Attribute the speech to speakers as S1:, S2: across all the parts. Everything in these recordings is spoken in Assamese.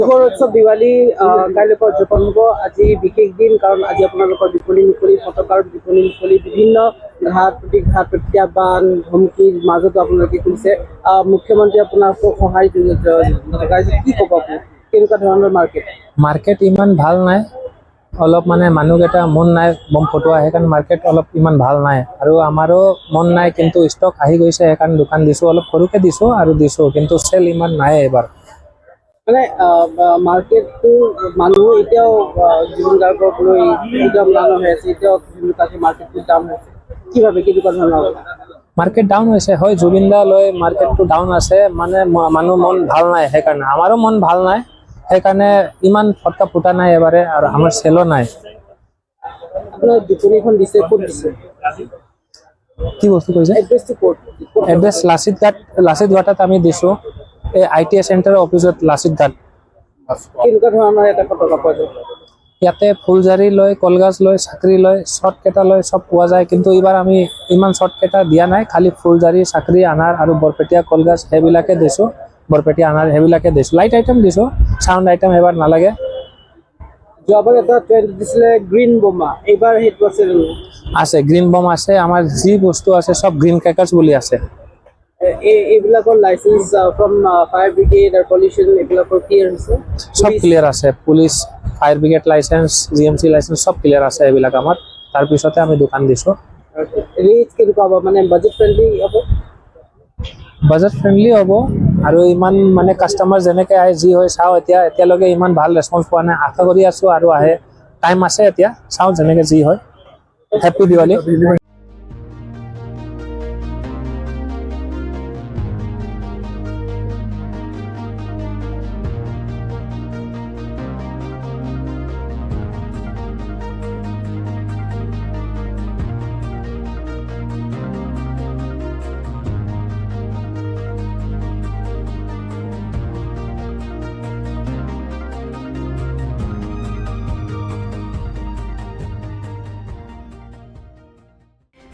S1: নগৰ উৎসৱ দিৱালী কাইলৈ পৰা উদযাপন হ'ব। আজি বিশেষ দিন, কাৰণ আজি আপোনালোকৰ বিপণী মুকলি ফটকাৰ বিপণী মুকলি বিভিন্ন ঘাট প্ৰতিঘাট প্ৰত্যাহ্বান ধমকিৰ মাজতো আপোনালোকে খুলিছে। মুখ্যমন্ত্ৰী আপোনালোকক সহায় যোগাইছে, কি ক'ব আপুনি? কেনেকুৱা ধৰণৰ
S2: মাৰ্কেট ইমান ভাল নাই, অলপ মানে মানুহকেইটা মন নাই বম ফটোৱা, সেইকাৰণে মাৰ্কেট অলপ ইমান ভাল নাই আৰু আমাৰো মন নাই, কিন্তু ষ্টক আহি গৈছে সেইকাৰণে দোকান দিছোঁ, অলপ সৰুকৈ দিছোঁ কিন্তু চেল ইমান নাই এবাৰ।
S1: মানে মাৰ্কেটটো মানুহ এতিয়াও জীৱন গাৰ্গক লৈ এতিয়াও ম্লান হৈ আছে, এতিয়াও মাৰ্কেটটো ডাউন হৈছে, কি ভাবে কেনেকুৱা ধৰণৰ?
S2: মাৰ্কেট ডাউন হৈছে হয়, জুবিন দা লৈ মাৰ্কেটটো ডাউন আছে, মানে মানুহ মন ভাল নাই, সেইকাৰণে আমাৰো মন ভাল নাই, সেইকাৰণে ইমান ফটকা ফুটা নাই এবাৰে আৰু আমাৰ চেলো নাই।
S1: আপোনাৰ বিপণীখন দিছে ক'ত দিছে?
S2: কি বস্তু কৈছে?
S1: এড্ৰেছটো ক'ত?
S2: এড্ৰেছ লাচিত ঘাটত আমি দিছোঁ, এই ITI চেণ্টাৰৰ অফিচত লাচিত ঘাট।
S1: কেনেকুৱা ধৰণৰ এটা ফটকা পোৱা যায়?
S2: ইয়াতে ফুলজাৰি লয়, কলগাছ লয়, চাকৰি লয়, শ্বৰ্টকেইটা লয়, চব পোৱা যায়, কিন্তু এইবাৰ আমি ইমান শ্বৰ্টকেইটা দিয়া নাই, খালি ফুলজাৰি, চাকৰি, আনাৰ আৰু বৰপেটীয়া কলগাছ সেইবিলাকে দিছোঁ, বৰপেটীয়া আনাৰ সেইবিলাকে দিছোঁ, লাইট আইটেম দিছোঁ, চাউণ্ড আইটেম এবাৰ নালাগে।
S1: যোৱাবাৰ এটা ট্ৰেণ্ড দিছিলে গ্ৰীণ বোমা, এইবাৰ সেইটো আছে জানো?
S2: আছে, গ্ৰীণ বম আছে, আমাৰ যি বস্তু আছে চব গ্ৰীণ ক্ৰেকাৰ্ছ বুলি আছে।
S1: এইবিলাকৰ লাইচেন্স ফ্ৰম ফায়াৰ ব্ৰিগেড আৰু পলিউশ্যন এইবিলাকৰ ক্লিয়াৰ হৈছে?
S2: সব ক্লিয়াৰ আছে, police, fire brigade licence, GMC licence সব ক্লিয়াৰ আছে এইবিলাক আমাৰ, তাৰপিছতে আমি দোকান দিছোঁ।
S1: ৰেট কেনেকুৱা হ'ব, মানে বাজেট ফ্ৰেণ্ডলি হ'ব?
S2: বাজেট ফ্ৰেণ্ডলি হ'ব আৰু ইমান মানে কাষ্টমাৰ যেনেকৈ আহে যি হয় চাওঁ, এতিয়ালৈকে ইমান ভাল ৰেচপন্স পোৱা নাই, আশা কৰি আছোঁ আৰু আহে, টাইম আছে এতিয়া, চাওঁ যেনেকৈ যি হয়। Happy Diwali.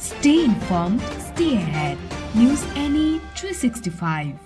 S3: Stay informed, stay ahead. News NE 365.